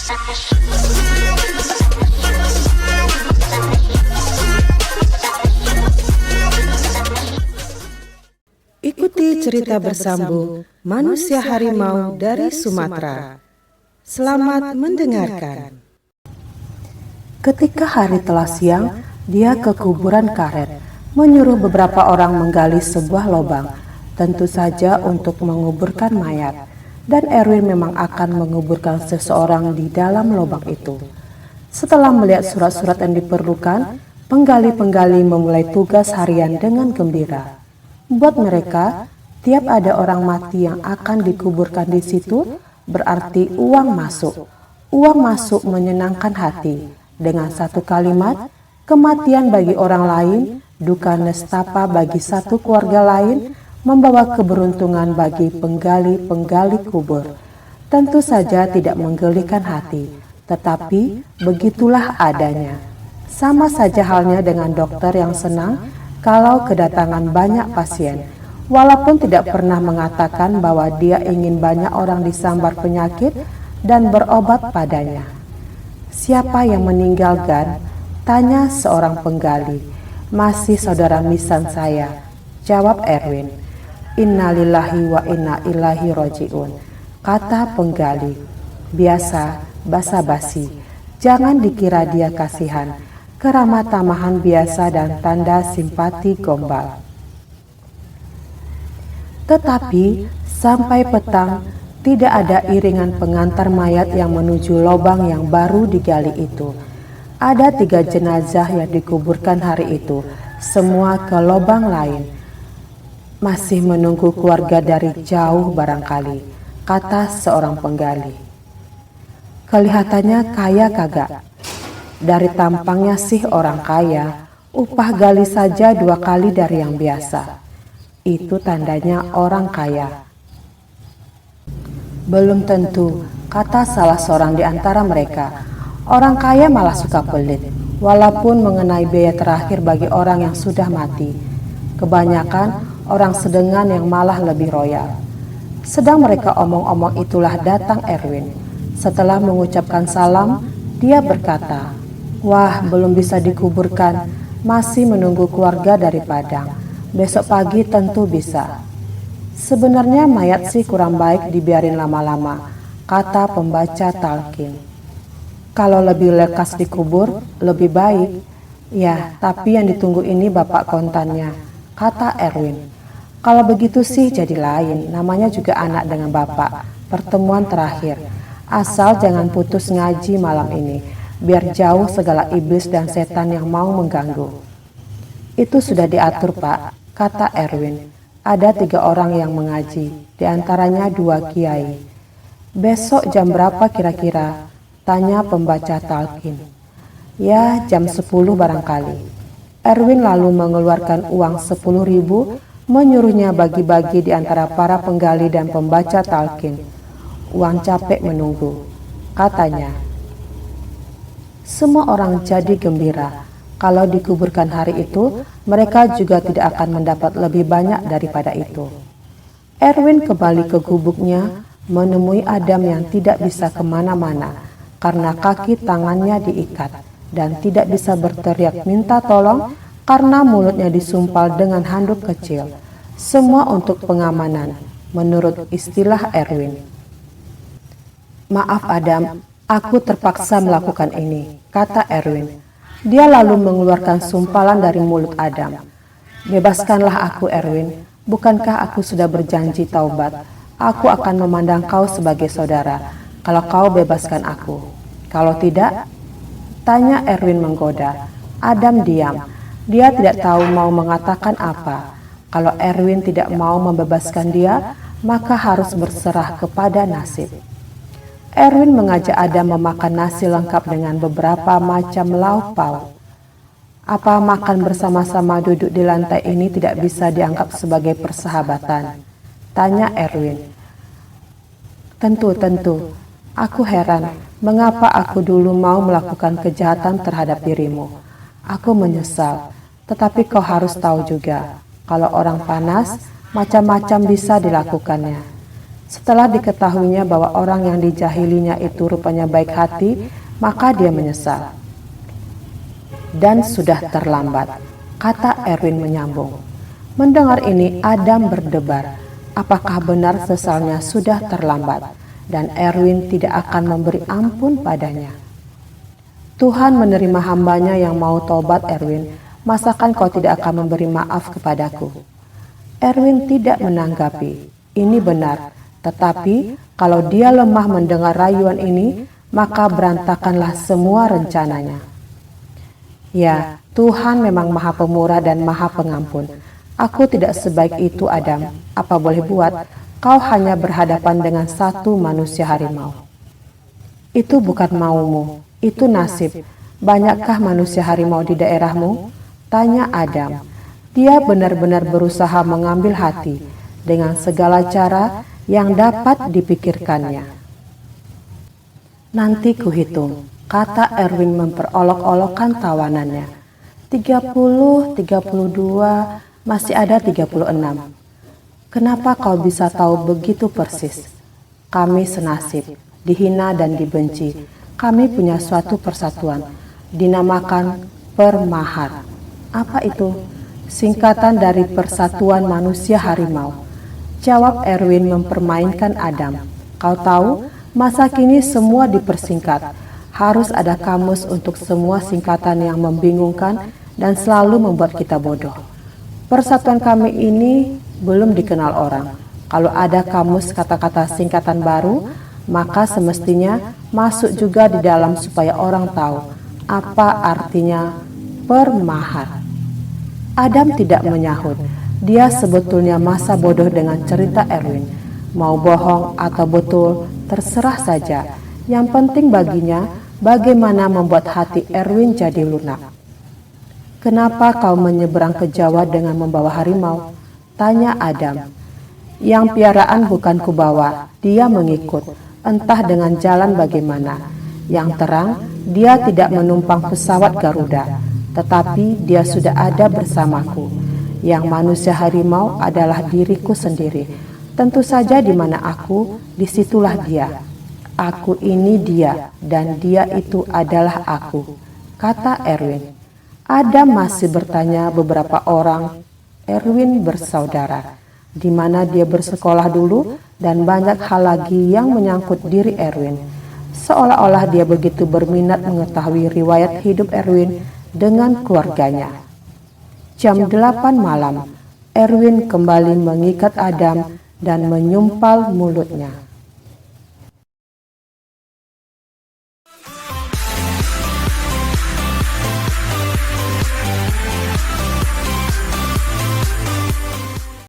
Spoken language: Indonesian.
Ikuti cerita bersambung manusia harimau dari Sumatera. Selamat mendengarkan. Ketika hari telah siang, dia ke kuburan karet, menyuruh beberapa orang menggali sebuah lubang, tentu saja untuk menguburkan mayat. Dan Erwin memang akan menguburkan seseorang di dalam lubang itu. Setelah melihat surat-surat yang diperlukan, penggali-penggali memulai tugas harian dengan gembira. Buat mereka, tiap ada orang mati yang akan dikuburkan di situ, berarti uang masuk. Uang masuk menyenangkan hati. Dengan satu kalimat, kematian bagi orang lain, duka nestapa bagi satu keluarga lain, membawa keberuntungan bagi penggali-penggali kubur. Tentu saja tidak menggelikan hati, tetapi begitulah adanya. Sama saja halnya dengan dokter yang senang kalau kedatangan banyak pasien, walaupun tidak pernah mengatakan bahwa dia ingin banyak orang disambar penyakit dan berobat padanya. Siapa yang meninggal, Gan? Tanya seorang penggali. Masih saudara misan saya, jawab Erwin. Innalillahi wa inna ilaihi roji'un, kata penggali. Biasa, basa-basi, jangan dikira dia kasihan. Keramah tamahan biasa dan tanda simpati gombal. Tetapi sampai petang tidak ada iringan pengantar mayat yang menuju lubang yang baru digali itu. Ada 3 jenazah yang dikuburkan hari itu, semua ke lubang lain. Masih menunggu keluarga dari jauh barangkali, kata seorang penggali. Kelihatannya kaya kagak? Dari tampangnya sih orang kaya, upah gali saja 2 kali dari yang biasa. Itu tandanya orang kaya. Belum tentu, kata salah seorang di antara mereka. Orang kaya malah suka pelit, walaupun mengenai biaya terakhir bagi orang yang sudah mati. Kebanyakan orang sedengan yang malah lebih royal. Sedang mereka omong-omong itulah datang Erwin. Setelah mengucapkan salam, dia berkata, "Wah, belum bisa dikuburkan, masih menunggu keluarga dari Padang. Besok pagi tentu bisa." Sebenarnya mayat sih kurang baik dibiarin lama-lama, kata pembaca talqin. Kalau lebih lekas dikubur, lebih baik. Ya, tapi yang ditunggu ini bapak kontannya, kata Erwin. Kalau begitu sih jadi lain, namanya juga anak dengan bapak, pertemuan terakhir. Asal jangan putus ngaji malam ini, biar jauh segala iblis dan setan yang mau mengganggu. Itu sudah diatur, Pak, kata Erwin. Ada 3 orang yang mengaji, diantaranya 2 kiai. Besok jam berapa kira-kira? Tanya pembaca talqin. Ya, jam 10 barangkali. Erwin lalu mengeluarkan uang 10.000, menyuruhnya bagi-bagi di antara para penggali dan pembaca talqin. Uang capek menunggu, katanya. Semua orang jadi gembira. Kalau dikuburkan hari itu, mereka juga tidak akan mendapat lebih banyak daripada itu. Erwin kembali ke gubuknya, menemui Adam yang tidak bisa kemana-mana karena kaki tangannya diikat dan tidak bisa berteriak minta tolong karena mulutnya disumpal dengan handuk kecil. Semua untuk pengamanan, menurut istilah Erwin. Maaf Adam, aku terpaksa melakukan ini, kata Erwin. Dia lalu mengeluarkan sumpalan dari mulut Adam. Bebaskanlah aku Erwin, bukankah aku sudah berjanji taubat? Aku akan memandang kau sebagai saudara, kalau kau bebaskan aku. Kalau tidak, tanya Erwin menggoda. Adam diam, dia tidak tahu mau mengatakan apa. Kalau Erwin tidak mau membebaskan dia, maka harus berserah kepada nasib. Erwin mengajak Adam memakan nasi lengkap dengan beberapa macam lauk pauk. Apa makan bersama-sama duduk di lantai ini tidak bisa dianggap sebagai persahabatan? Tanya Erwin. Tentu. Aku heran, mengapa aku dulu mau melakukan kejahatan terhadap dirimu. Aku menyesal, tetapi kau harus tahu juga, kalau orang panas, macam-macam bisa dilakukannya. Setelah diketahuinya bahwa orang yang dijahilinya itu rupanya baik hati, maka dia menyesal. Dan sudah terlambat, kata Erwin menyambung. Mendengar ini, Adam berdebar. Apakah benar sesalnya sudah terlambat, dan Erwin tidak akan memberi ampun padanya? Tuhan menerima hambanya yang mau tobat, Erwin. Masakan kau tidak akan memberi maaf kepadaku? Erwin tidak menanggapi. Ini benar. Tetapi kalau dia lemah mendengar rayuan ini, maka berantakanlah semua rencananya. Ya, Tuhan memang Maha Pemurah dan Maha Pengampun. Aku tidak sebaik itu, Adam. Apa boleh buat? Kau hanya berhadapan dengan satu manusia harimau. Itu bukan maumu, itu nasib. Banyakkah manusia harimau di daerahmu? Tanya Adam. Dia benar-benar berusaha mengambil hati dengan segala cara yang dapat dipikirkannya. Nanti kuhitung, kata Erwin memperolok-olokkan tawanannya. 30, 32, masih ada 36. Kenapa kau bisa tahu begitu persis? Kami senasib, dihina dan dibenci. Kami punya suatu persatuan, dinamakan Permahar. Apa itu? Singkatan dari Persatuan Manusia Harimau. Jawab Erwin mempermainkan Adam. Kau tahu, masa kini semua dipersingkat. Harus ada kamus untuk semua singkatan yang membingungkan dan selalu membuat kita bodoh. Persatuan kami ini belum dikenal orang. Kalau ada kamus kata-kata singkatan baru, maka semestinya masuk juga di dalam supaya orang tahu apa artinya Permahar. Adam tidak menyahut. Dia sebetulnya masa bodoh dengan cerita Erwin. Mau bohong atau betul, terserah saja. Yang penting baginya, bagaimana membuat hati Erwin jadi lunak. Kenapa kau menyeberang ke Jawa dengan membawa harimau? Tanya Adam. Yang piaraan bukan kubawa, dia mengikut. Entah dengan jalan bagaimana. Yang terang, dia tidak menumpang pesawat Garuda. Tetapi dia sudah ada bersamaku. Yang manusia harimau adalah diriku sendiri. Tentu saja di mana aku, disitulah dia. Aku ini dia, dan dia itu adalah aku, kata Erwin. Adam masih bertanya beberapa orang Erwin bersaudara, di mana dia bersekolah dulu, dan banyak hal lagi yang menyangkut diri Erwin. Seolah-olah dia begitu berminat mengetahui riwayat hidup Erwin dengan keluarganya. Jam 8 malam, Erwin kembali mengikat Adam dan menyumpal mulutnya.